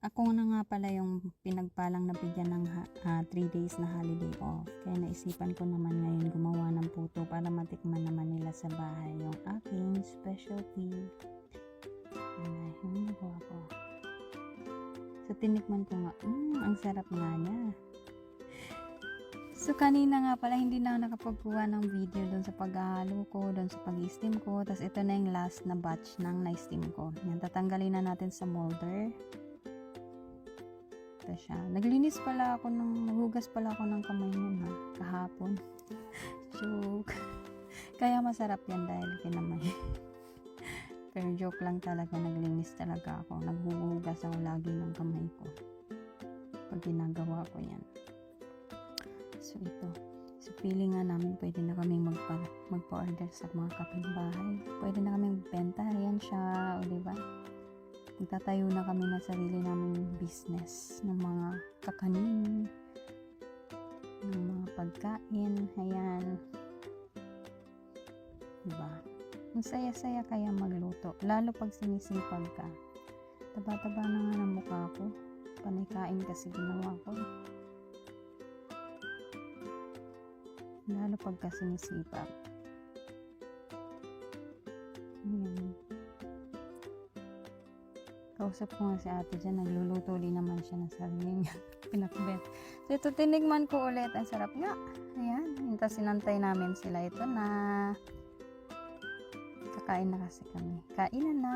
Ako na nga pala yung pinagpalang nabigyan ng 3 days na holiday off. Kaya naisipan ko naman ngayon gumawa ng puto para matikman naman nila sa bahay yung aking specialty. Yan, yung nagawa ko. So, tinikman ko nga, ang sarap nga niya. So, kanina nga pala, hindi na ako nakapagkuha ng video doon sa paghahalo ko, doon sa pag-steam ko. Tapos, ito na yung last na batch ng na-steam ko. Yan, tatanggalin na natin sa molder. Ito siya. Naglinis pala ako naghugas pala ako ng kamay nun kahapon. Joke. Kaya masarap yan dahil kinamay. Pero joke lang talaga, naglinis talaga ako. Naghuhugas ako lagi ng kamay ko. Pag ginagawa ko yan. So ito. So feeling nga namin pwede na kaming magpa-order sa mga kapitbahay. Pwede na kaming benta. Yan siya. O diba? Magtatayo na kami ng sarili naming business ng mga kakanin, ng mga pagkain, ayan. Diba? Ang saya-saya kaya magluto, lalo pag sinisipag ka. Taba-taba na nga ng mukha ko, panay kain kasi ginawa ko. Lalo pagka sinisipag. Ayan. Kausap ko nga si ate dyan, nagluluto din naman siya ng sarili niya. Pinakbet. So, ito tinigman ko ulit. Ang sarap nga. Ayan. Tapos sinantay namin sila. Ito na. Kakain na kasi kami. Kainan na.